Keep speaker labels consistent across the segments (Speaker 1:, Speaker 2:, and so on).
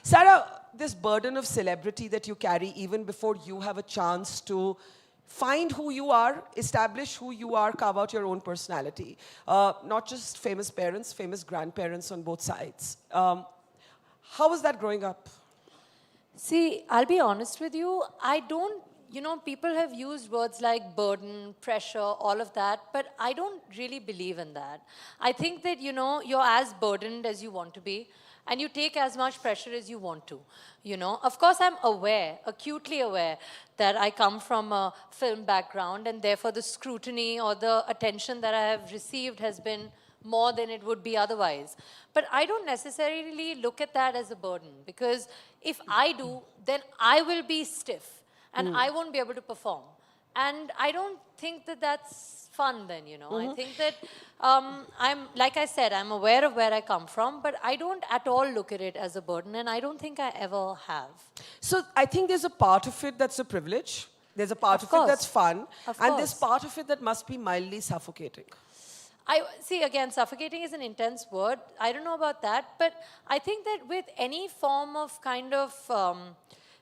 Speaker 1: Sarah, this burden of celebrity that you carry even before you have a chance to find who you are, establish who you are, carve out your own personality. Not just famous parents, famous grandparents on both sides. How was that growing up?
Speaker 2: See, I'll be honest with you. I don't, people have used words like burden, pressure, all of that, but I don't really believe in that. I think that, you're as burdened as you want to be, and you take as much pressure as you want to. Of course, I'm aware, acutely aware, that I come from a film background, and therefore the scrutiny or the attention that I have received has been more than it would be otherwise. But I don't necessarily look at that as a burden, because if I do, then I will be stiff and I won't be able to perform. And I don't think that that's fun then, I think that I'm, like I said, I'm aware of where I come from, but I don't at all look at it as a burden, and I don't think I ever have.
Speaker 1: So I think there's a part of it that's a privilege. There's a part of it that's fun. And there's part of it that must be mildly suffocating.
Speaker 2: I see, again, suffocating is an intense word. I don't know about that, but I think that with any form of kind of,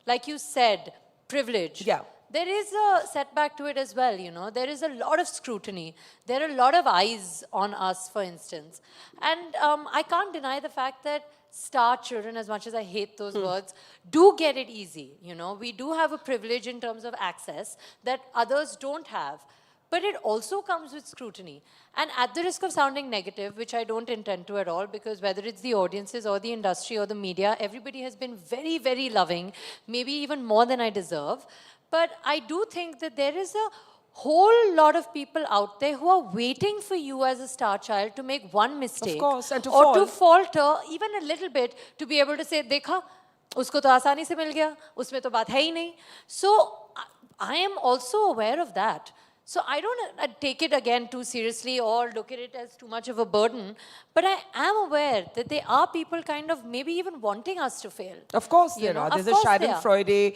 Speaker 2: like you said, privilege, there is a setback to it as well, There is a lot of scrutiny. There are a lot of eyes on us, for instance. And I can't deny the fact that star children, as much as I hate those words, do get it easy, We do have a privilege in terms of access that others don't have. But it also comes with scrutiny. And at the risk of sounding negative, which I don't intend to at all, because whether it's the audiences or the industry or the media, everybody has been very, very loving, maybe even more than I deserve. But I do think that there is a whole lot of people out there who are waiting for you as a star child to make one mistake.
Speaker 1: Of course, and to
Speaker 2: to falter even a little bit, to be able to say, Dekha, usko to aasani se mil gaya, usme to baat hai hi nahi. So I am also aware of that. So I don't take it again too seriously or look at it as too much of a burden, but I am aware that there are people kind of maybe even wanting us to fail.
Speaker 1: Of course there are. There's a Schadenfreude.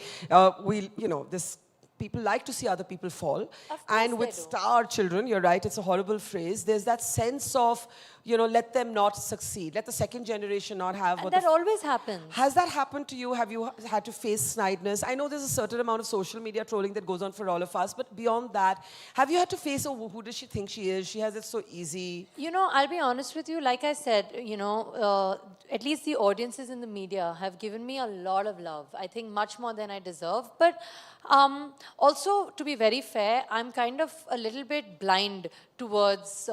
Speaker 1: This people like to see other people fall. And with star children, you're right, it's a horrible phrase. There's that sense of, let them not succeed. Let the second generation not have
Speaker 2: and
Speaker 1: what
Speaker 2: that always happens.
Speaker 1: Has that happened to you? Have you had to face snideness? I know there's a certain amount of social media trolling that goes on for all of us, but beyond that, have you had to face, who does she think she is? She has it so easy.
Speaker 2: I'll be honest with you. Like I said, at least the audiences in the media have given me a lot of love. I think much more than I deserve. But also, to be very fair, I'm kind of a little bit blind towards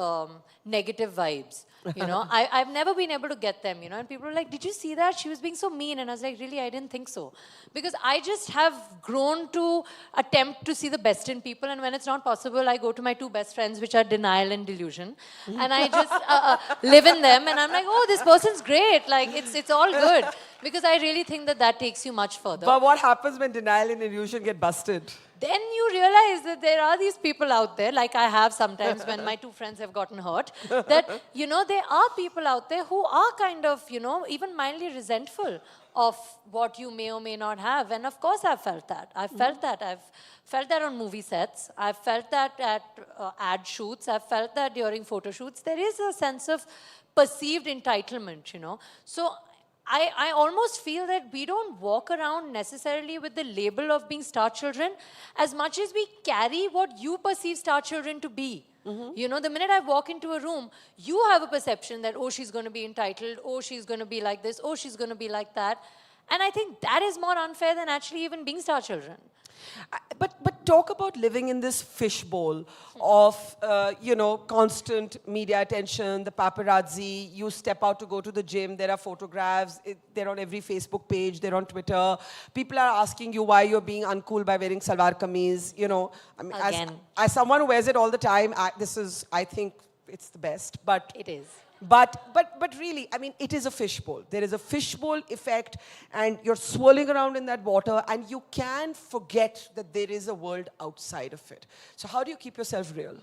Speaker 2: negative vibes. I've never been able to get them, and people are like, did you see that? She was being so mean. And I was like, really, I didn't think so. Because I just have grown to attempt to see the best in people. And when it's not possible, I go to my two best friends, which are denial and delusion. And I just live in them. And I'm like, oh, this person's great. Like, it's all good. Because I really think that takes you much further.
Speaker 1: But what happens when denial and illusion get busted?
Speaker 2: Then you realize that there are these people out there, like I have sometimes when my two friends have gotten hurt, that, there are people out there who are kind of, even mildly resentful of what you may or may not have. And of course I've felt that. I've felt that. I've felt that on movie sets. I've felt that at ad shoots. I've felt that during photo shoots. There is a sense of perceived entitlement, So I almost feel that we don't walk around necessarily with the label of being star children as much as we carry what you perceive star children to be. The minute I walk into a room, you have a perception that, oh, she's going to be entitled, oh, she's going to be like this, oh, she's going to be like that. And I think that is more unfair than actually even being star children.
Speaker 1: But talk about living in this fishbowl of, constant media attention, the paparazzi. You step out to go to the gym, there are photographs, they're on every Facebook page, they're on Twitter. People are asking you why you're being uncool by wearing salwar kameez. As someone who wears it all the time, I think it's the best. But
Speaker 2: it is.
Speaker 1: But really, it is a fishbowl. There is a fishbowl effect, and you're swirling around in that water, and you can forget that there is a world outside of it. So how do you keep yourself real?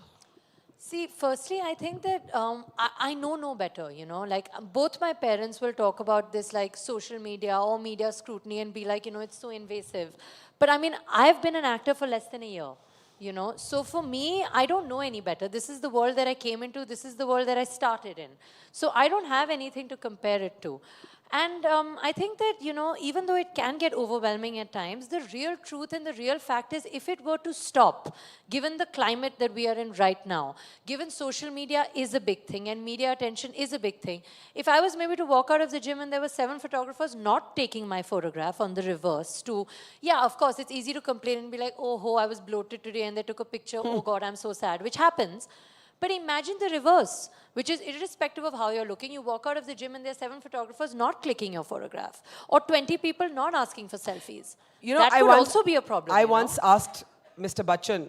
Speaker 2: See, firstly, I think that I know no better, Like, both my parents will talk about this, like, social media or media scrutiny and be like, it's so invasive. But, I've been an actor for less than a year. So for me, I don't know any better. This is the world that I came into. This is the world that I started in. So I don't have anything to compare it to. And I think that, you know, even though it can get overwhelming at times, the real truth and the real fact is if it were to stop, given the climate that we are in right now, given social media is a big thing and media attention is a big thing, if I was maybe to walk out of the gym and there were 7 photographers not taking my photograph on the reverse to, yeah, of course, it's easy to complain and be like, oh, ho, I was bloated today and they took a picture, oh God, I'm so sad, which happens. But imagine the reverse, which is irrespective of how you're looking, you walk out of the gym and there are 7 photographers not clicking your photograph, or 20 people not asking for selfies.
Speaker 1: You know,
Speaker 2: that could also be a problem.
Speaker 1: I once asked Mr. Bachchan,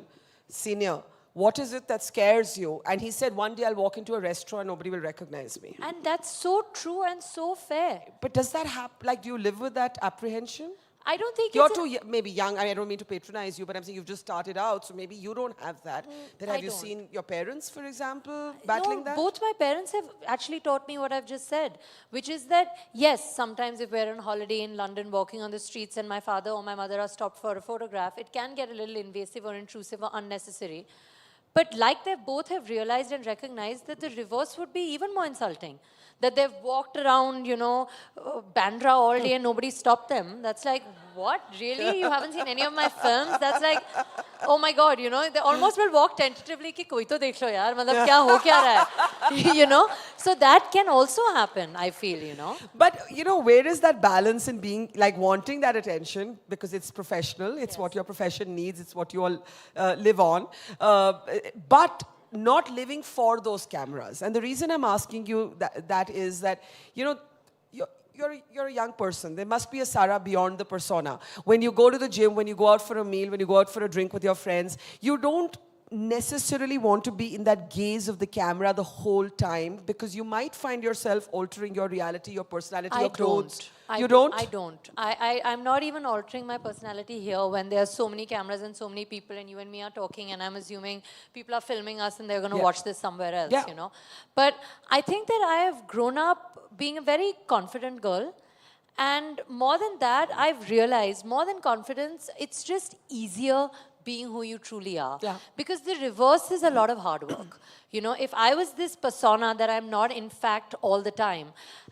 Speaker 1: Senior, what is it that scares you? And he said, one day I'll walk into a restaurant and nobody will recognize me.
Speaker 2: And that's so true and so fair.
Speaker 1: But does that happen? Like, do you live with that apprehension?
Speaker 2: I don't think
Speaker 1: you're too maybe young. I mean, I don't mean to patronize you, but I'm saying you've just started out, so maybe you don't have that. Then have you seen your parents, for example, battling that?
Speaker 2: Both my parents have actually taught me what I've just said, which is that, yes, sometimes if we're on holiday in London walking on the streets and my father or my mother are stopped for a photograph, it can get a little invasive or intrusive or unnecessary. But like they both have realized and recognized that the reverse would be even more insulting. That they've walked around, you know, Bandra all day and nobody stopped them. That's like, what? Really? You haven't seen any of my films? That's like, oh my God, you know, they almost will walk tentatively ki koi to dekh lo yaar, matlab kya ho kya raha hai? You know? So that can also happen, I feel, you know.
Speaker 1: But, you know, where is that balance in being, like, wanting that attention because it's professional, it's what your profession needs, it's what you all live on, but not living for those cameras. And the reason I'm asking you that is that, you know, you're a young person. There must be a Sara beyond the persona. When you go to the gym, when you go out for a meal, when you go out for a drink with your friends, you don't necessarily want to be in that gaze of the camera the whole time because you might find yourself altering your reality, your personality, your clothes. You don't?
Speaker 2: I don't. I'm not even altering my personality here when there are so many cameras and so many people and you and me are talking and I'm assuming people are filming us and they're going to watch this somewhere else, you know. But I think that I have grown up being a very confident girl. And more than that, I've realized, more than confidence, it's just easier being who you truly are.
Speaker 1: Yeah.
Speaker 2: Because the reverse is a lot of hard work. You know, if I was this persona that I'm not in fact all the time,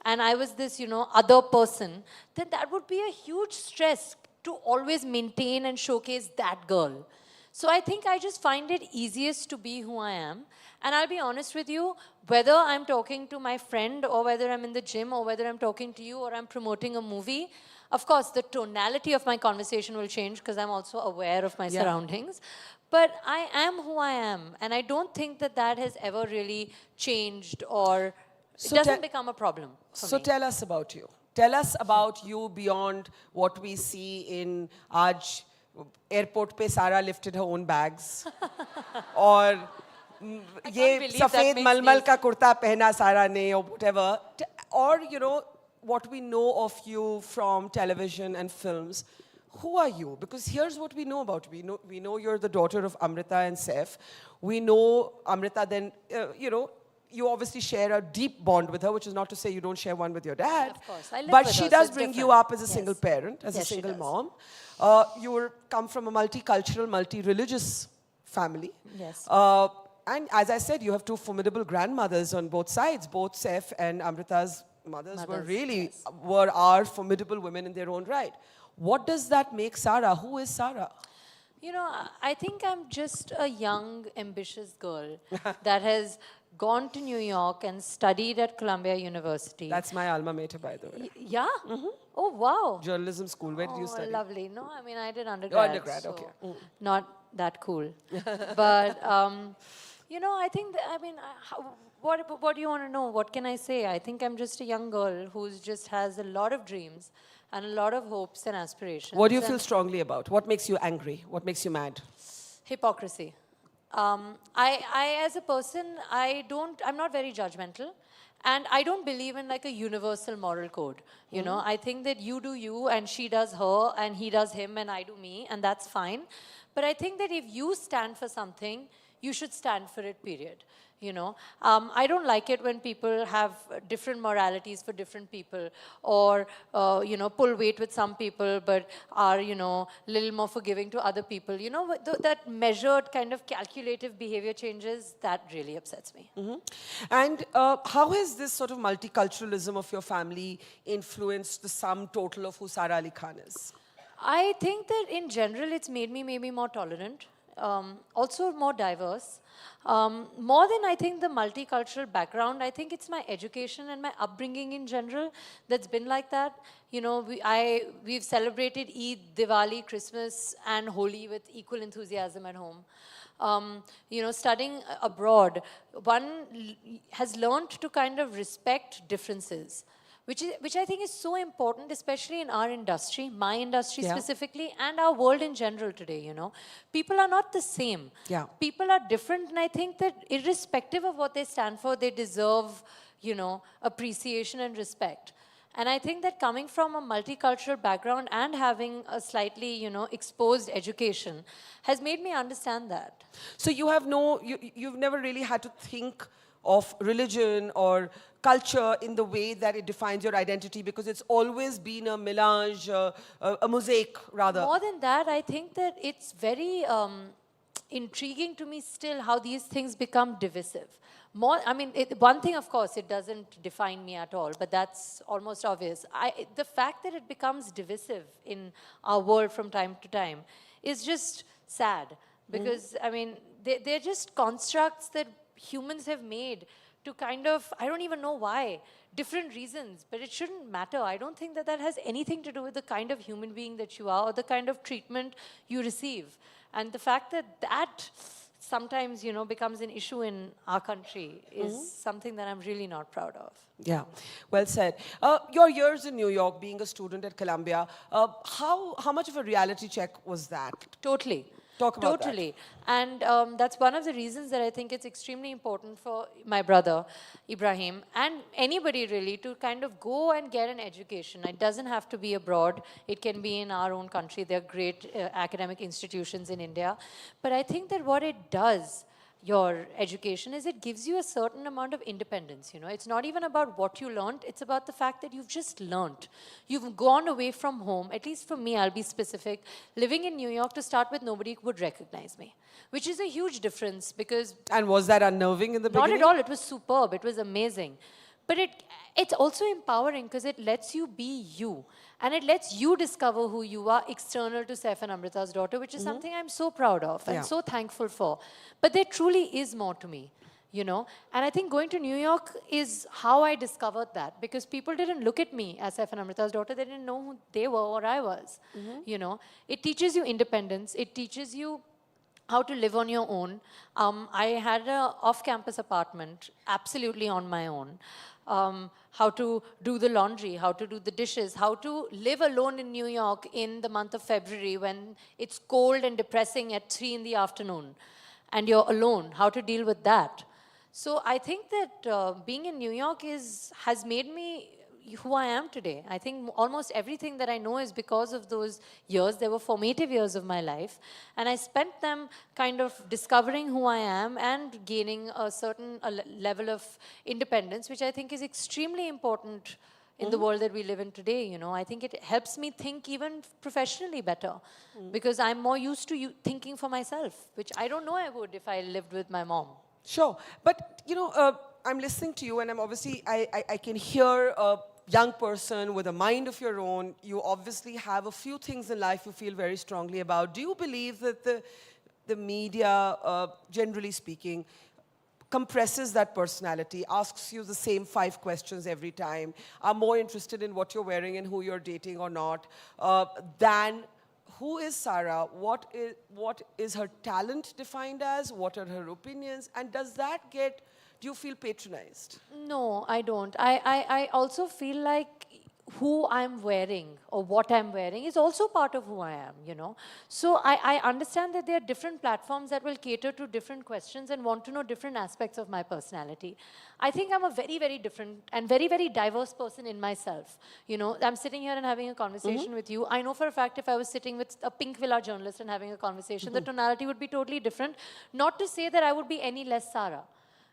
Speaker 2: and I was this, you know, other person, then that would be a huge stress to always maintain and showcase that girl. So I think I just find it easiest to be who I am. And I'll be honest with you, whether I'm talking to my friend or whether I'm in the gym or whether I'm talking to you or I'm promoting a movie, of course, the tonality of my conversation will change because I'm also aware of my surroundings. But I am who I am. And I don't think that that has ever really changed or it doesn't become a problem for me.
Speaker 1: So tell us about you. Tell us about you beyond what we see in Aaj airport pe Sara lifted her own bags. Or ye safed malmal ka kurta pehna Sara ne or whatever. Or, you know, what we know of you from television and films. Who are you? Because here's what we know about you. We know you're the daughter of Amrita and Saif. We know Amrita then, you know, you obviously share a deep bond with her, which is not to say you don't share one with your dad.
Speaker 2: Of course, I live
Speaker 1: but
Speaker 2: with
Speaker 1: she
Speaker 2: her,
Speaker 1: does
Speaker 2: so
Speaker 1: bring you up as a single parent, as a
Speaker 2: Yes, she
Speaker 1: single
Speaker 2: does.
Speaker 1: mom. You come from a multicultural, multi-religious family.
Speaker 2: Yes.
Speaker 1: And as I said, you have two formidable grandmothers on both sides. Both Saif and Amrita's mothers were really are formidable women in their own right. What does that make Sara? Who is Sara?
Speaker 2: You know, I think I'm just a young, ambitious girl that has gone to New York and studied at Columbia University.
Speaker 1: That's my alma mater, by the way.
Speaker 2: Yeah? Oh, wow.
Speaker 1: Journalism school. Where did you study?
Speaker 2: Lovely. No, I mean, I did undergrad.
Speaker 1: Undergrad,
Speaker 2: so
Speaker 1: okay.
Speaker 2: Not that cool. But, you know, I think, what do you want to know? What can I say? I think I'm just a young girl who just has a lot of dreams and a lot of hopes and aspirations.
Speaker 1: What do you feel strongly about? What makes you angry? What makes you mad?
Speaker 2: Hypocrisy. I as a person, I'm not very judgmental. And I don't believe in like a universal moral code. You know, I think that you do you and she does her and he does him and I do me and that's fine. But I think that if you stand for something, you should stand for it, period. You know, I don't like it when people have different moralities for different people, or you know, pull weight with some people but are, you know, a little more forgiving to other people. You know, that measured kind of calculative behavior changes, that really upsets me.
Speaker 1: And how has this sort of multiculturalism of your family influenced the sum total of who Sara Ali Khan is?
Speaker 2: I think that in general it's made me maybe more tolerant, also more diverse. More than I think the multicultural background, I think it's my education and my upbringing in general that's been like that. You know, we've celebrated Eid, Diwali, Christmas and Holi with equal enthusiasm at home. You know, studying abroad, one has learned to kind of respect differences, which I think is so important, especially in our industry, my industry specifically, and our world in general today, you know. People are not the same. People are different, and I think that irrespective of what they stand for, they deserve, you know, appreciation and respect. And I think that coming from a multicultural background and having a slightly, you know, exposed education has made me understand that.
Speaker 1: So you have you've never really had to think of religion or culture in the way that it defines your identity, because it's always been a melange, a mosaic rather.
Speaker 2: More than that, I think that it's very intriguing to me still how these things become divisive. I mean, one thing, of course, it doesn't define me at all, but that's almost obvious. The fact that it becomes divisive in our world from time to time is just sad, because, I mean, they're just constructs that humans have made to kind of, I don't even know why, different reasons, but it shouldn't matter. I don't think that that has anything to do with the kind of human being that you are or the kind of treatment you receive. And the fact that that sometimes, you know, becomes an issue in our country is something that I'm really not proud of.
Speaker 1: Yeah, well said. Your years in New York, being a student at Columbia, how much of a reality check was that?
Speaker 2: Totally.
Speaker 1: Talk about that.
Speaker 2: Totally. And that's one of the reasons that I think it's extremely important for my brother, Ibrahim, and anybody really to kind of go and get an education. It doesn't have to be abroad. It can be in our own country. There are great academic institutions in India. But I think that what it does, your education, is it gives you a certain amount of independence. You know, it's not even about what you learned. It's about the fact that you've just learned. You've gone away from home. At least for me, I'll be specific. Living in New York, to start with, nobody would recognize me, which is a huge difference because...
Speaker 1: And was that unnerving in the beginning?
Speaker 2: Not at all. It was superb. It was amazing. But it's also empowering because it lets you be you. And it lets you discover who you are external to Saif and Amrita's daughter, which is something I'm so proud of and so thankful for. But there truly is more to me, you know. And I think going to New York is how I discovered that, because people didn't look at me as Saif and Amrita's daughter. They didn't know who they were or I was, you know. It teaches you independence. It teaches you how to live on your own. I had an off-campus apartment, absolutely on my own. How to do the laundry, how to do the dishes, how to live alone in New York in the month of February when it's cold and depressing at 3 in the afternoon and you're alone, how to deal with that. So I think that being in New York has made me who I am today. I think almost everything that I know is because of those years. They were formative years of my life. And I spent them kind of discovering who I am and gaining a certain level of independence, which I think is extremely important in the world that we live in today. You know, I think it helps me think even professionally better because I'm more used to thinking for myself, which I don't know I would if I lived with my mom.
Speaker 1: Sure. But, you know, I'm listening to you and I can hear a young person with a mind of your own. You obviously have a few things in life you feel very strongly about. Do you believe that the media, generally speaking, compresses that personality, asks you the same 5 questions every time, are more interested in what you're wearing and who you're dating or not, than who is Sara, what is her talent defined as, what are her opinions, and do you feel patronized?
Speaker 2: No, I don't. I also feel like who I'm wearing or what I'm wearing is also part of who I am, you know. So I understand that there are different platforms that will cater to different questions and want to know different aspects of my personality. I think I'm a very, very different and very, very diverse person in myself. You know, I'm sitting here and having a conversation with you. I know for a fact if I was sitting with a Pink Villa journalist and having a conversation, the tonality would be totally different. Not to say that I would be any less Sarah,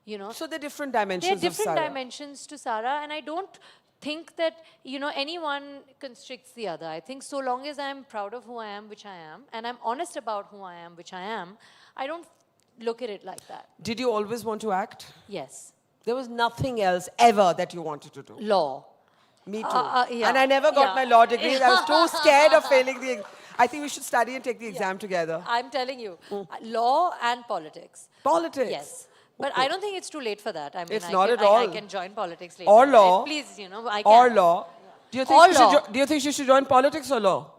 Speaker 2: you know.
Speaker 1: So there are different dimensions
Speaker 2: There are
Speaker 1: of
Speaker 2: different
Speaker 1: Sarah.
Speaker 2: dimensions to Sarah, and I don't think that, you know, anyone constricts the other. I think so long as I'm proud of who I am, which I am, and I'm honest about who I am, which I am, I don't look at it like that.
Speaker 1: Did you always want to act?
Speaker 2: Yes.
Speaker 1: There was nothing else ever that you wanted to do?
Speaker 2: Law.
Speaker 1: Me too.
Speaker 2: Yeah.
Speaker 1: And I never got my law degree. I was too scared of failing the I think we should study and take the exam together.
Speaker 2: I'm telling you, law and politics.
Speaker 1: Politics?
Speaker 2: Yes. But I don't think it's too late for that. I mean,
Speaker 1: It's not at all.
Speaker 2: I can join politics later.
Speaker 1: Or law.
Speaker 2: Please, you know, I can.
Speaker 1: Or law. Do you think,
Speaker 2: Or
Speaker 1: she should
Speaker 2: law.
Speaker 1: do you think she should join politics or law?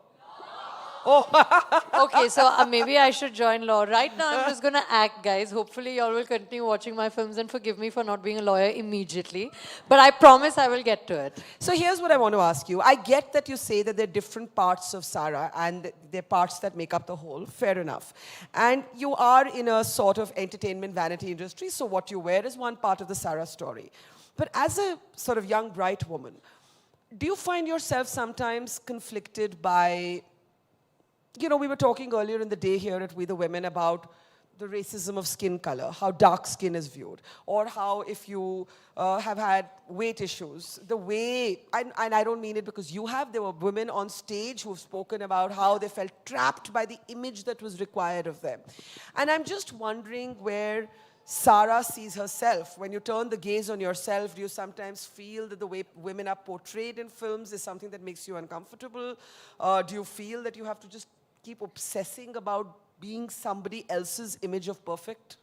Speaker 2: Okay, so maybe I should join law. Right now, I'm just going to act, guys. Hopefully, y'all will continue watching my films and forgive me for not being a lawyer immediately. But I promise I will get to it.
Speaker 1: So here's what I want to ask you. I get that you say that there are different parts of Sarah and they're parts that make up the whole. Fair enough. And you are in a sort of entertainment vanity industry, so what you wear is one part of the Sarah story. But as a sort of young, bright woman, do you find yourself sometimes conflicted by, you know, we were talking earlier in the day here at We the Women about the racism of skin color, how dark skin is viewed, or how if you have had weight issues, the way, and I don't mean it because you have, there were women on stage who've spoken about how they felt trapped by the image that was required of them. And I'm just wondering where Sarah sees herself. When you turn the gaze on yourself, do you sometimes feel that the way women are portrayed in films is something that makes you uncomfortable? Do you feel that you have to just keep obsessing about being somebody else's image of perfect?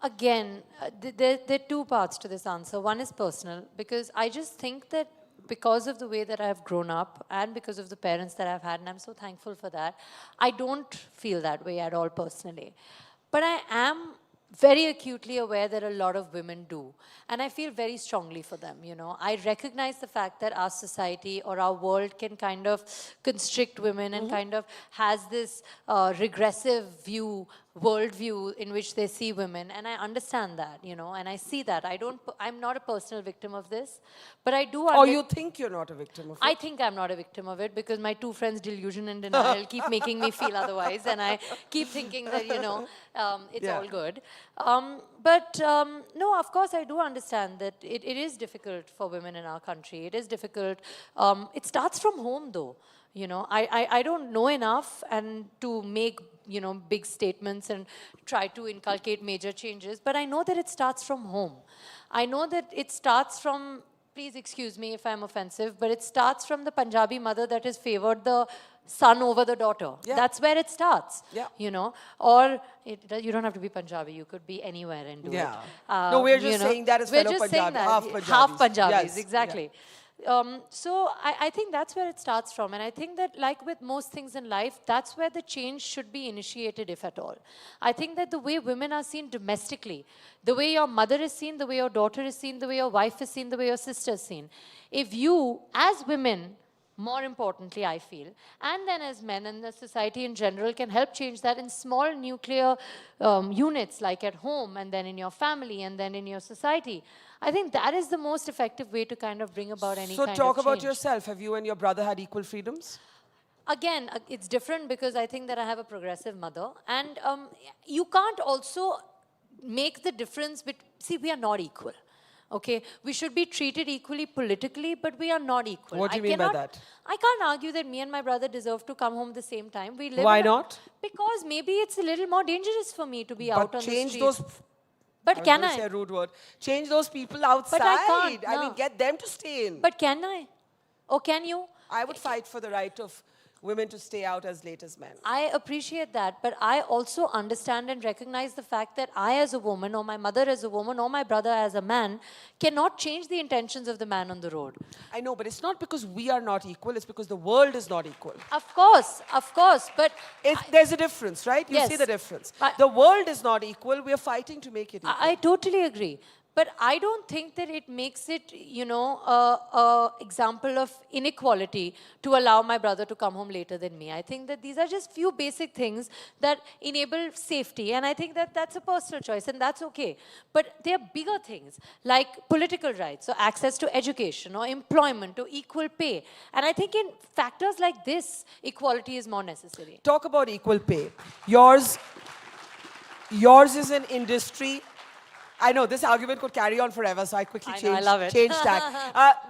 Speaker 2: Again, there are two parts to this answer. One is personal, because I just think that because of the way that I've grown up and because of the parents that I've had, and I'm so thankful for that, I don't feel that way at all personally. But I am very acutely aware that a lot of women do. And I feel very strongly for them, you know. I recognize the fact that our society or our world can kind of constrict women and kind of has this regressive view, worldview in which they see women. And I understand that, you know, and I see that. I'm not a personal victim of this, but I do
Speaker 1: Or you think you're not a victim of it?
Speaker 2: I think I'm not a victim of it because my two friends, delusion and denial, keep making me feel otherwise. And I keep thinking that, you know, it's all good. No, of course, I do understand that it is difficult for women in our country. It is difficult. It starts from home, though. You know, I don't know enough and to make, you know, big statements and try to inculcate major changes, but I know that it starts from home. I know that it starts from, please excuse me if I'm offensive, but it starts from the Punjabi mother that has favored the son over the daughter. Yeah. That's where it starts, you know. Or you don't have to be Punjabi, you could be anywhere and do it.
Speaker 1: No, we're just saying that as fellow Punjabi, half Punjabis.
Speaker 2: Half Punjabis,
Speaker 1: Yes.
Speaker 2: exactly.
Speaker 1: Yeah.
Speaker 2: So I think that's where it starts from. And I think that like with most things in life, that's where the change should be initiated, if at all. I think that the way women are seen domestically, the way your mother is seen, the way your daughter is seen, the way your wife is seen, the way your sister is seen. If you, as women, more importantly, I feel, and then as men and the society in general can help change that in small nuclear units, like at home, and then in your family, and then in your society. I think that is the most effective way to kind of bring about any kind of change.
Speaker 1: So talk about yourself. Have you and your brother had equal freedoms?
Speaker 2: Again, it's different because I think that I have a progressive mother. And you can't also make the difference see, we are not equal. Okay, we should be treated equally politically, but we are not equal.
Speaker 1: What do you mean by that?
Speaker 2: I can't argue that me and my brother deserve to come home at the same time. We live
Speaker 1: Why not?
Speaker 2: Because maybe it's a little more dangerous for me to be out on the street.
Speaker 1: Change those.
Speaker 2: But can
Speaker 1: I? Say a rude word. Change those people outside.
Speaker 2: But I can't. No.
Speaker 1: I mean, get them to stay in.
Speaker 2: But can I? Or can you?
Speaker 1: I would fight for the right of women to stay out as late as men.
Speaker 2: I appreciate that, but I also understand and recognize the fact that I as a woman, or my mother as a woman, or my brother as a man, cannot change the intentions of the man on the road.
Speaker 1: I know, but it's not because we are not equal, it's because the world is not equal.
Speaker 2: Of course, but...
Speaker 1: There's a difference, right? You see the difference. The world is not equal, we are fighting to make it equal.
Speaker 2: I totally agree. But I don't think that it makes it, a example of inequality to allow my brother to come home later than me. I think that these are just few basic things that enable safety, and I think that that's a personal choice, and that's okay. But there are bigger things like political rights, or access to education, or employment, or equal pay. And I think in factors like this, equality is more necessary.
Speaker 1: Talk about equal pay. Yours is an industry. I know this argument could carry on forever, so I quickly changed tack.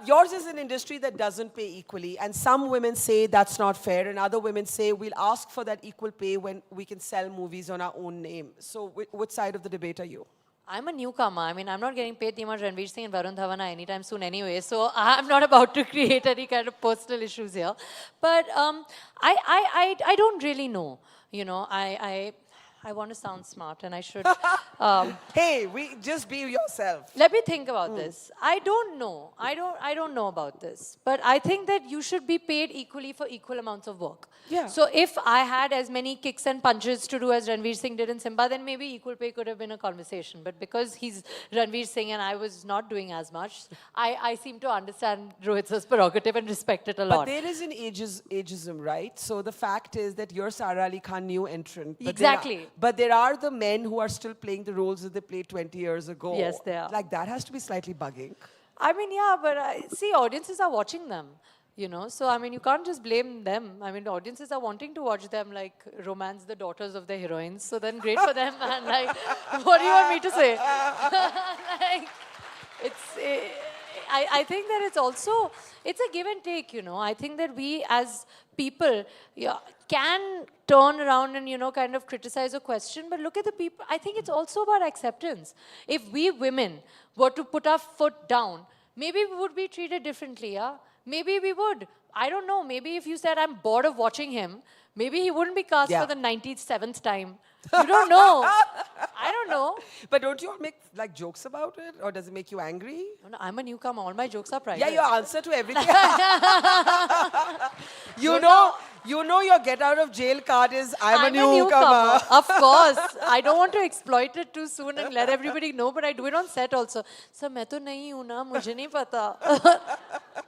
Speaker 1: Yours is an industry that doesn't pay equally, and some women say that's not fair, and other women say we'll ask for that equal pay when we can sell movies on our own name. So, which side of the debate are you?
Speaker 2: I'm a newcomer. I mean, I'm not getting paid that much Ranveer Singh and Varun Dhawan anytime soon anyway, so I'm not about to create any kind of personal issues here. But I don't really know. You know, I want to sound smart, and I should.
Speaker 1: Hey, just be yourself.
Speaker 2: Let me think about this. I don't know. I don't know about this. But I think that you should be paid equally for equal amounts of work.
Speaker 1: Yeah.
Speaker 2: So if I had as many kicks and punches to do as Ranveer Singh did in Simba, then maybe equal pay could have been a conversation. But because he's Ranveer Singh and I was not doing as much, I seem to understand Rohit sir's prerogative and respect it a lot.
Speaker 1: But there is an ageism, right? So the fact is that you're Sara Ali Khan, new entrant.
Speaker 2: Exactly.
Speaker 1: But there are the men who are still playing the roles that they played 20 years ago.
Speaker 2: Yes, they are.
Speaker 1: Like, that has to be slightly bugging.
Speaker 2: I mean, yeah, but see, audiences are watching them, you know. So, I mean, you can't just blame them. I mean, the audiences are wanting to watch them, like, romance the daughters of their heroines. So then great for them. And, like, what do you want me to say? Like, I think that it's a give and take, you know. I think that we as people can turn around and, you know, kind of criticize or question, but look at the people. I think it's also about acceptance. If we women were to put our foot down, maybe we would be treated differently, yeah? Maybe we would. I don't know. Maybe if you said, I'm bored of watching him, maybe he wouldn't be cast for the 97th time. You don't know. I don't know.
Speaker 1: But don't you all make like jokes about it, or does it make you angry?
Speaker 2: No, I'm a newcomer. All my jokes are private.
Speaker 1: Yeah, your answer to everything. you know your get out of jail card is I'm a newcomer.
Speaker 2: Of course. I don't want to exploit it too soon and let everybody know, but I do it on set also. So, मैं तो नहीं हूँ ना, मुझे नहीं पता.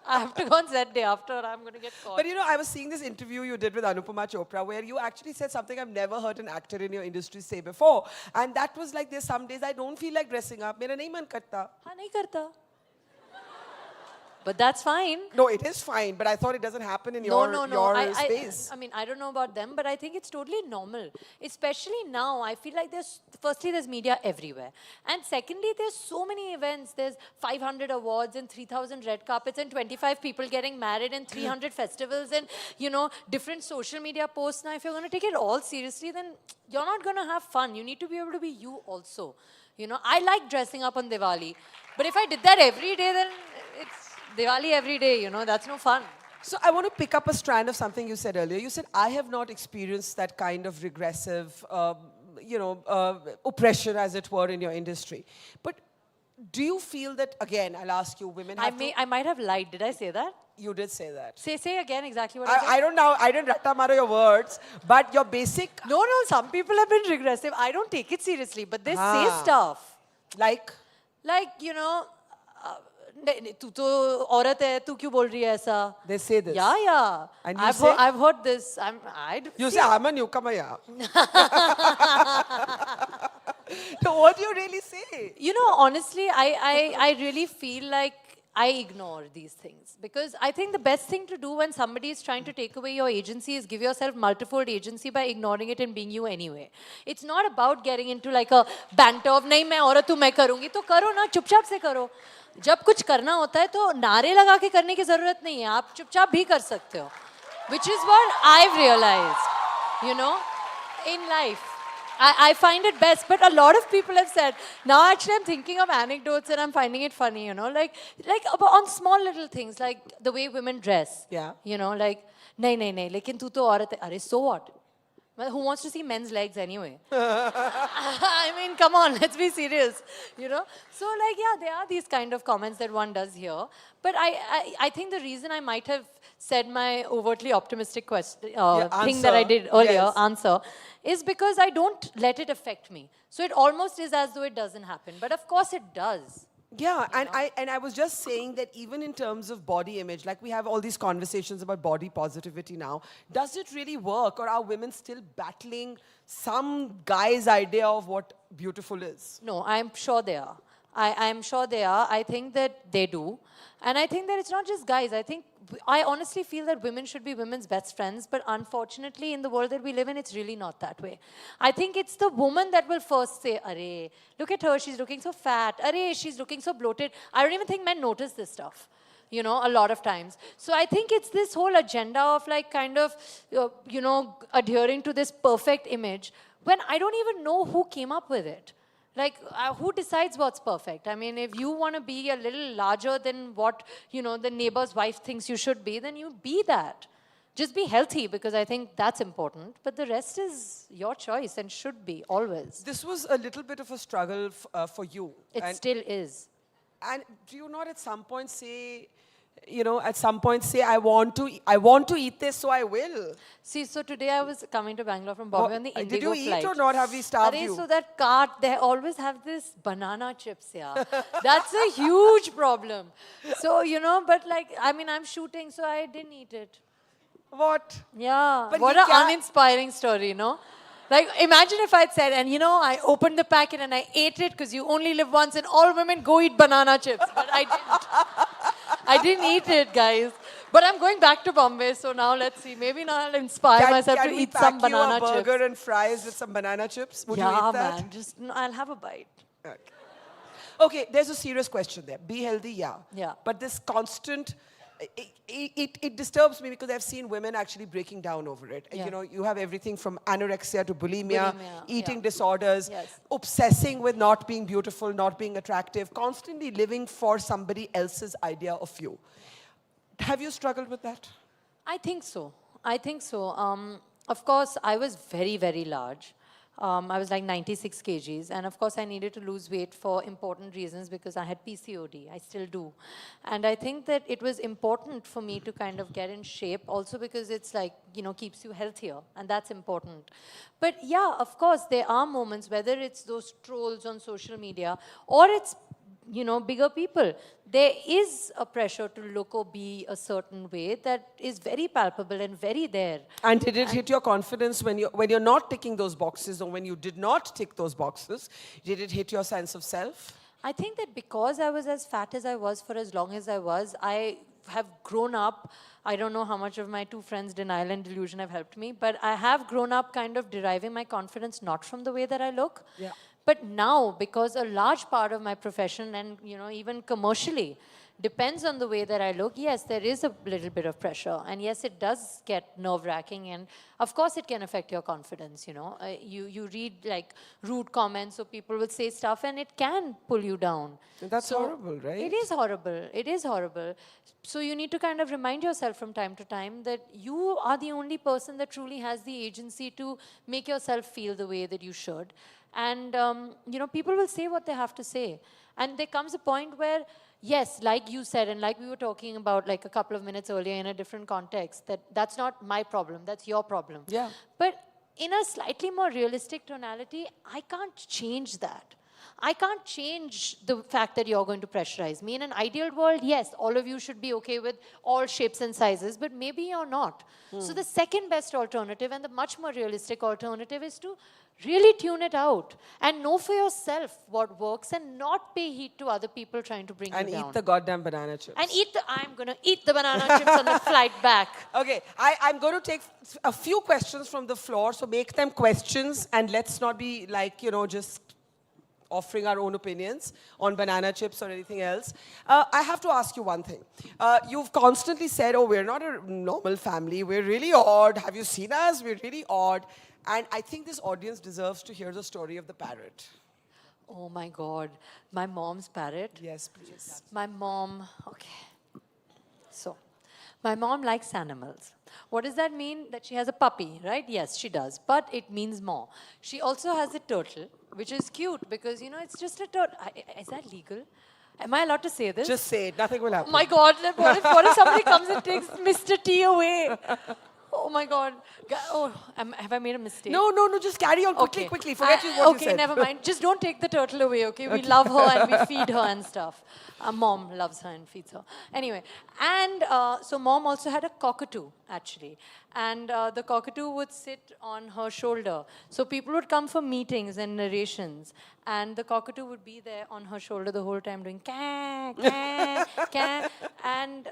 Speaker 2: I have to go on set day after, I'm going to get caught.
Speaker 1: But you know, I was seeing this interview you did with Anupama Chopra where you actually said something I've never heard an actor in your industry say before. And that was like, there's some days I don't feel like dressing up. मेरा नहीं मन करता.
Speaker 2: हाँ, नहीं करता. But that's fine.
Speaker 1: No, it is fine, but I thought it doesn't happen in your space.
Speaker 2: I mean, I don't know about them, but I think it's totally normal. Especially now, I feel like there's media everywhere. And secondly, there's so many events. There's 500 awards and 3,000 red carpets and 25 people getting married and 300 festivals and, you know, different social media posts. Now, if you're going to take it all seriously, then you're not going to have fun. You need to be able to be you also. You know, I like dressing up on Diwali. But if I did that every day, then it's Diwali every day, you know, that's no fun.
Speaker 1: So I want to pick up a strand of something you said earlier. You said, I have not experienced that kind of regressive, oppression, as it were, in your industry. But do you feel that, again, I'll ask you, women have
Speaker 2: I might have lied. Did I say that?
Speaker 1: You did say that.
Speaker 2: Say again exactly what I said.
Speaker 1: I don't know. I didn't ratamaro your words, but your basic...
Speaker 2: No, some people have been regressive. I don't take it seriously, but they say stuff.
Speaker 1: Like,
Speaker 2: you know... तू तो औरत है तू क्यों बोल रही है ऐसा
Speaker 1: They say this.
Speaker 2: Yeah.
Speaker 1: And
Speaker 2: I've heard this.
Speaker 1: You say I'm a newcomer, yeah. So what do you really say?
Speaker 2: You know, honestly, I really feel like I ignore these things because I think the best thing to do when somebody is trying to take away your agency is give yourself multifold agency by ignoring it and being you anyway. It's not about getting into like a banter of नहीं मैं औरत हूँ मैं करूँगी तो करो ना चुपचाप से करो. जब कुछ करना होता है तो नारे लगा के करने की जरूरत नहीं है आप चुपचाप भी कर सकते हो. Which is what I've realized, you know, in life. I find it best, but a lot of people have said, now actually I'm thinking of anecdotes and I'm finding it funny, you know, like on small little things, like the way women dress.
Speaker 1: Yeah.
Speaker 2: You know, like, nahi, lekin tu to aurat hai. Arey, so what? Well, who wants to see men's legs anyway? I mean, come on, let's be serious, you know? So, like, yeah, there are these kind of comments that one does hear. But I think the reason I might have said my overtly optimistic thing that I did earlier, answer, is because I don't let it affect me. So it almost is as though it doesn't happen. But of course it does.
Speaker 1: Yeah, and I was just saying that even in terms of body image, like we have all these conversations about body positivity now, does it really work, or are women still battling some guy's idea of what beautiful is?
Speaker 2: No, I'm sure they are. I'm sure they are. I think that they do. And I think that it's not just guys. I honestly feel that women should be women's best friends, but unfortunately, in the world that we live in, it's really not that way. I think it's the woman that will first say, Arey, look at her, she's looking so fat. Arey, she's looking so bloated. I don't even think men notice this stuff, you know, a lot of times. So I think it's this whole agenda of like kind of, you know, adhering to this perfect image when I don't even know who came up with it. Like, who decides what's perfect? I mean, if you want to be a little larger than what, you know, the neighbor's wife thinks you should be, then you be that. Just be healthy, because I think that's important. But the rest is your choice and should be, always.
Speaker 1: This was a little bit of a struggle for you.
Speaker 2: It still is.
Speaker 1: And do you not at some point say, you know, I want to eat this, so I will?
Speaker 2: See, so today I was coming to Bangalore from Bombay on the Indigo
Speaker 1: did you
Speaker 2: flight.
Speaker 1: eat or not? Have we starved you?
Speaker 2: So that cart, they always have this banana chips here. That's a huge problem. So, you know, but like, I mean, I'm shooting, so I didn't eat it.
Speaker 1: What?
Speaker 2: Yeah.
Speaker 1: But
Speaker 2: what an uninspiring story, you know? Like, imagine if I'd said, and you know, I opened the packet and I ate it because you only live once and all women go eat banana chips. But I didn't. I didn't eat it, guys. But I'm going back to Bombay, so now let's see. Maybe now I'll inspire myself to eat some banana chips.
Speaker 1: Can we pack you a burger and fries with some banana chips? Would you eat that?
Speaker 2: Man. Just, I'll have a bite.
Speaker 1: Okay, there's a serious question there. Be healthy, yeah.
Speaker 2: Yeah.
Speaker 1: But this constant... It disturbs me because I've seen women actually breaking down over it.
Speaker 2: Yeah.
Speaker 1: You know, you have everything from anorexia to bulimia eating
Speaker 2: yeah.
Speaker 1: disorders, obsessing with not being beautiful, not being attractive, constantly living for somebody else's idea of you. Have you struggled with that?
Speaker 2: I think so. I think so. Of course, I was very, very large. I was like 96 kgs. And of course, I needed to lose weight for important reasons because I had PCOD. I still do. And I think that it was important for me to kind of get in shape also because it's like, you know, keeps you healthier. And that's important. But yeah, of course, there are moments, whether it's those trolls on social media or it's, you know, bigger people. There is a pressure to look or be a certain way that is very palpable and very there.
Speaker 1: And did it hit your confidence when you're not ticking those boxes, or when you did not tick those boxes? Did it hit your sense of self?
Speaker 2: I think that because I was as fat as I was for as long as I was, I have grown up. I don't know how much of my two friends' denial and delusion have helped me, but I have grown up kind of deriving my confidence not from the way that I look.
Speaker 1: Yeah.
Speaker 2: But now, because a large part of my profession and, you know, even commercially depends on the way that I look, yes, there is a little bit of pressure. And yes, it does get nerve-wracking. And of course, it can affect your confidence, you know. You read like rude comments, so people will say stuff and it can pull you down.
Speaker 1: And that's horrible, right?
Speaker 2: It is horrible. It is horrible. So you need to kind of remind yourself from time to time that you are the only person that truly has the agency to make yourself feel the way that you should. And, you know, people will say what they have to say. And there comes a point where, yes, like you said, and like we were talking about like a couple of minutes earlier in a different context, that's not my problem, that's your problem.
Speaker 1: Yeah.
Speaker 2: But in a slightly more realistic tonality, I can't change that. I can't change the fact that you're going to pressurize me. In an ideal world, yes, all of you should be okay with all shapes and sizes, but maybe you're not. So the second best alternative and the much more realistic alternative is to really tune it out and know for yourself what works and not pay heed to other people trying to bring you down.
Speaker 1: And eat the goddamn banana chips.
Speaker 2: And I'm going to eat the banana chips on the flight back.
Speaker 1: Okay, I'm going to take a few questions from the floor, so make them questions and let's not be like, you know, just offering our own opinions on banana chips or anything else. I have to ask you one thing. You've constantly said, oh, we're not a normal family, we're really odd. Have you seen us? We're really odd. And I think this audience deserves to hear the story of the parrot.
Speaker 2: Oh my God. My mom's parrot?
Speaker 1: Yes, please.
Speaker 2: My mom, okay. So, my mom likes animals. What does that mean? That she has a puppy, right? Yes, she does. But it means more. She also has a turtle, which is cute because, you know, it's just a turtle. Is that legal? Am I allowed to say this?
Speaker 1: Just say it. Nothing will happen.
Speaker 2: Oh my God, what if somebody comes and takes Mr. T away? Oh my God. Oh, have I made a mistake?
Speaker 1: No, just carry on quickly,
Speaker 2: Okay.
Speaker 1: quickly. Forget what you
Speaker 2: Okay,
Speaker 1: said.
Speaker 2: never mind. Just don't take the turtle away, okay? We love her and we feed her and stuff. Mom loves her and feeds her. Anyway, and so mom also had a cockatoo, actually. And the cockatoo would sit on her shoulder. So people would come for meetings and narrations. And the cockatoo would be there on her shoulder the whole time doing caw, caw, caw. And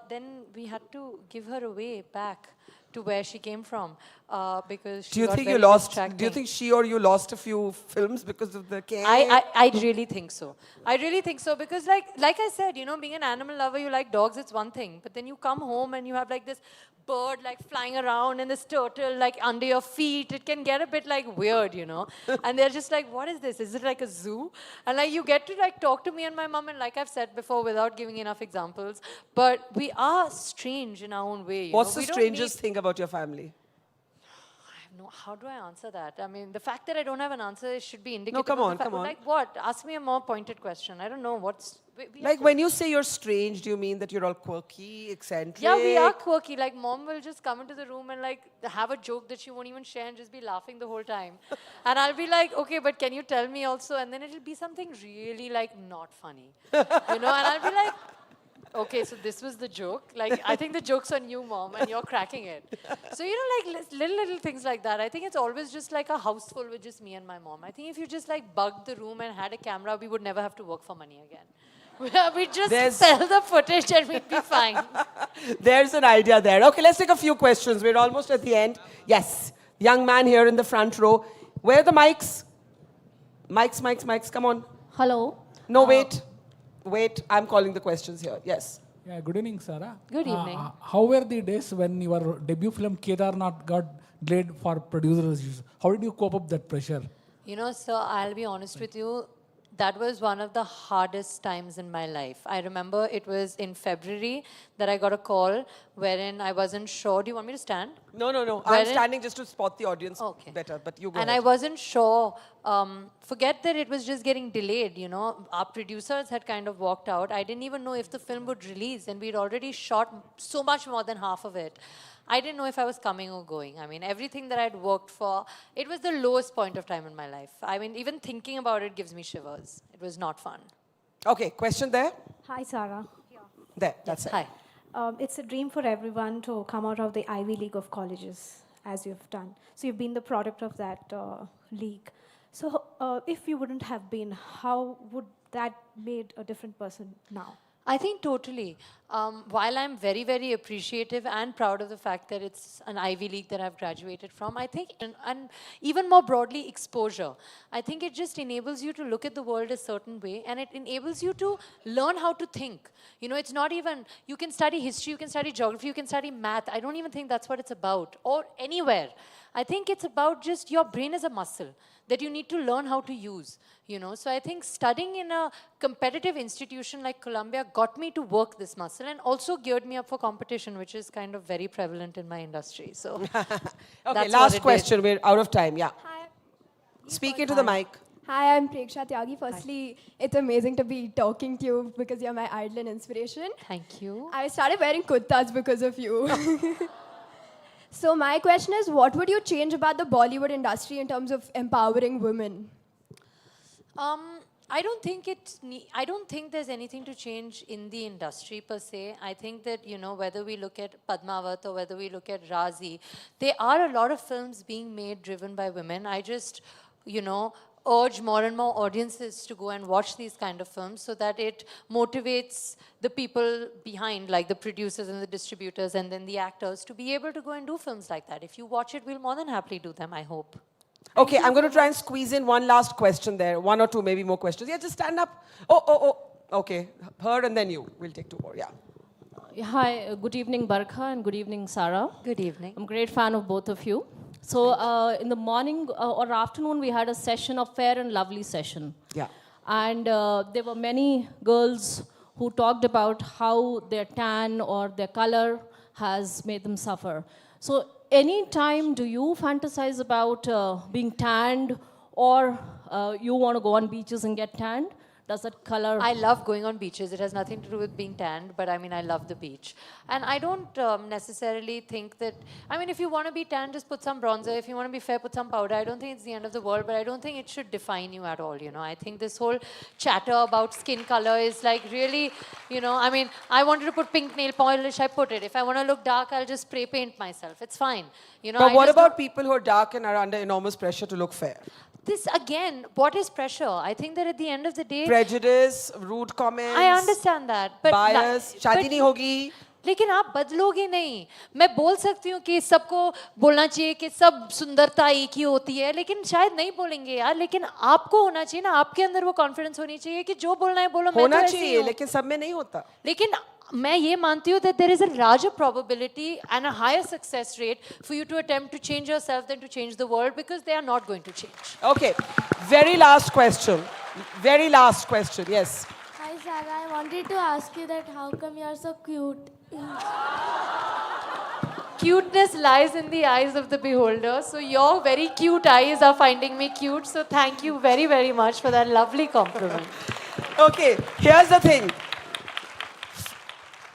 Speaker 2: then we had to give her away back to where she came from because she got very distracting.
Speaker 1: Do you think she or you lost a few films because of the cane?
Speaker 2: I really think so. I really think so because like I said, you know, being an animal lover, you like dogs, it's one thing. But then you come home and you have like this bird like flying around and this turtle like under your feet. It can get a bit like weird, you know. And they're just like, what is this? Is it like a zoo? And like you get to like talk to me and my mom, and like I've said before without giving enough examples, but we are strange in our own way.
Speaker 1: What's the strangest thing about your family?
Speaker 2: No, how do I answer that? I mean, the fact that I don't have an answer should be indicative.
Speaker 1: No, come
Speaker 2: of
Speaker 1: on,
Speaker 2: the fact,
Speaker 1: come on.
Speaker 2: Like what? Ask me a more pointed question. I don't know what's.
Speaker 1: Like when you say you're strange, do you mean that you're all quirky, eccentric?
Speaker 2: Yeah, we are quirky. Like mom will just come into the room and like have a joke that she won't even share and just be laughing the whole time. And I'll be like, okay, but can you tell me also? And then it'll be something really like not funny, you know? And I'll be like, okay, so this was the joke. Like, I think the joke's on you, mom, and you're cracking it. So, you know, like little things like that. I think it's always just like a house full with just me and my mom. I think if you just like bugged the room and had a camera, we would never have to work for money again. We'd just sell the footage and we'd be fine.
Speaker 1: There's an idea there. Okay, let's take a few questions. We're almost at the end. Yes, young man here in the front row. Where are the mics? Mics, come on.
Speaker 3: Hello.
Speaker 1: No, wait, I'm calling the questions here. Yes.
Speaker 4: Yeah, good evening, Sarah.
Speaker 2: Good evening.
Speaker 4: How were the days when your debut film Kedarnath got delayed for producers' issues? How did you cope up that pressure?
Speaker 2: You know, sir, I'll be honest with you. That was one of the hardest times in my life. I remember it was in February that I got a call wherein I wasn't sure. Do you want me to stand?
Speaker 1: No. I'm standing just to spot the audience better, but you go
Speaker 2: And
Speaker 1: ahead.
Speaker 2: I wasn't sure. Forget that it was just getting delayed, you know. Our producers had kind of walked out. I didn't even know if the film would release, and we'd already shot so much more than half of it. I didn't know if I was coming or going. I mean, everything that I'd worked for, it was the lowest point of time in my life. I mean, even thinking about it gives me shivers. It was not fun.
Speaker 1: Okay, question there?
Speaker 3: Hi, Sarah.
Speaker 1: There, that's it.
Speaker 2: Hi.
Speaker 3: It's a dream for everyone to come out of the Ivy League of colleges, as you've done. So you've been the product of that league. So if you wouldn't have been, how would that made a different person now?
Speaker 2: I think totally. While I'm very, very appreciative and proud of the fact that it's an Ivy League that I've graduated from, I think, and even more broadly, exposure. I think it just enables you to look at the world a certain way, and it enables you to learn how to think. You know, it's not even, you can study history, you can study geography, you can study math. I don't even think that's what it's about, or anywhere. I think it's about just your brain is a muscle that you need to learn how to use, you know. So I think studying in a competitive institution like Columbia got me to work this muscle and also geared me up for competition, which is kind of very prevalent in my industry. So
Speaker 1: Okay, last question. We're out of time. Yeah.
Speaker 5: Hi.
Speaker 1: Speak into the mic.
Speaker 5: Hi, I'm Preksha Tyagi. Firstly, it's amazing to be talking to you because you're my idol and inspiration.
Speaker 2: Thank you.
Speaker 5: I started wearing kurtas because of you. So my question is, what would you change about the Bollywood industry in terms of empowering women?
Speaker 2: I don't think there's anything to change in the industry per se. I think that, you know, whether we look at Padmavat or whether we look at Razi, there are a lot of films being made driven by women. I just, you know, urge more and more audiences to go and watch these kind of films so that it motivates the people behind, like the producers and the distributors and then the actors, to be able to go and do films like that. If you watch it, we'll more than happily do them, I hope.
Speaker 1: Okay, I'm going to try and squeeze in one last question there. One or two, maybe more questions. Yeah, just stand up. Oh. Okay, her and then you. We'll take two more, yeah.
Speaker 6: Hi, good evening, Barkha, and good evening, Sarah.
Speaker 2: Good evening.
Speaker 6: I'm a great fan of both of you. So in the morning or afternoon, we had a session, a fair and lovely session.
Speaker 1: Yeah.
Speaker 6: And there were many girls who talked about how their tan or their color has made them suffer. So any time do you fantasize about being tanned, or you want to go on beaches and get tanned? Does that color?
Speaker 2: I love going on beaches. It has nothing to do with being tanned, but I mean, I love the beach. And I don't necessarily think that, I mean, if you want to be tanned, just put some bronzer. If you want to be fair, put some powder. I don't think it's the end of the world, but I don't think it should define you at all, you know. I think this whole chatter about skin color is like really, you know, I mean, I wanted to put pink nail polish, I put it. If I want to look dark, I'll just spray paint myself. It's fine. You know,
Speaker 1: But
Speaker 2: I
Speaker 1: what
Speaker 2: just
Speaker 1: about people who are dark and are under enormous pressure to look fair?
Speaker 2: this again, what is pressure? I think that at the end of the day,
Speaker 1: Prejudice, rude comments.
Speaker 2: I understand that, but
Speaker 1: Bias, शादी नहीं होगी.
Speaker 2: लेकिन आप बदलोगे नहीं. मैं बोल सकती हूँ कि सबको बोलना चाहिए कि सब सुंदरता एक ही होती है, लेकिन शायद नहीं बोलेंगे यार. लेकिन आपको होना चाहिए ना, आपके अंदर वो कॉन्फिडेंस होनी चाहिए कि जो बोलना है बोलो. मैं
Speaker 1: होना
Speaker 2: तो ऐसी
Speaker 1: चाहिए,
Speaker 2: हूँ.
Speaker 1: लेकिन सब में नहीं होता.
Speaker 2: लेकिन मैं ये मानती हूँ that there is a larger probability and a higher success rate for you to attempt to change yourself than to change the world, because they are not going to change.
Speaker 1: Okay, very last question. Very last question, yes.
Speaker 7: Hi Sarah, I wanted to ask you that how come you are so cute?
Speaker 2: Cuteness lies in the eyes of the beholder. So your very cute eyes are finding me cute. So thank you very, very much for that lovely compliment.
Speaker 1: Okay, here's the thing.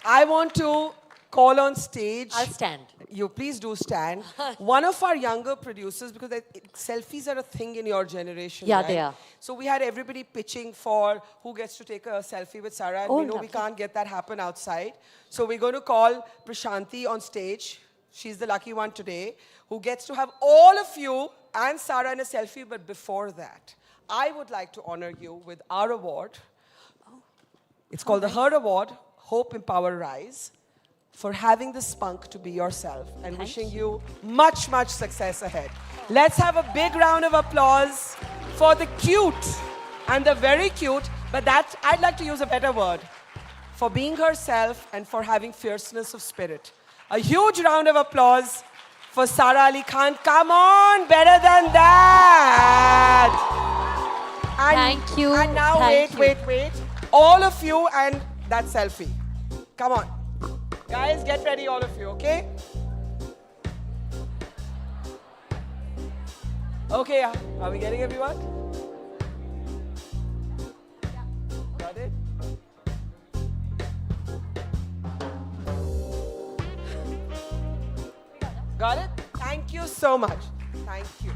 Speaker 1: I want to call on stage.
Speaker 2: I'll stand.
Speaker 1: You please do stand. One of our younger producers, because selfies are a thing in your generation.
Speaker 2: Yeah,
Speaker 1: right?
Speaker 2: they are.
Speaker 1: So we had everybody pitching for who gets to take a selfie with Sarah, and
Speaker 2: Oh,
Speaker 1: we know we
Speaker 2: lovely.
Speaker 1: can't get that happen outside. So we're going to call Prashanti on stage. She's the lucky one today, who gets to have all of you and Sarah in a selfie. But before that, I would like to honor you with our award. It's called the Her Award, Hope, Empower, Rise, for having the spunk to be yourself, and wishing you much, much success ahead. Let's have a big round of applause for the cute and the very cute, but that I'd like to use a better word, for being herself and for having fierceness of spirit. A huge round of applause for Sara Ali Khan. Come on, better than that. And,
Speaker 2: Thank you.
Speaker 1: And now
Speaker 2: Thank
Speaker 1: wait. All of you and that selfie. Come on. Guys, get ready, all of you, okay? Okay, are we getting everyone? Got it? Got it? Thank you so much. Thank you.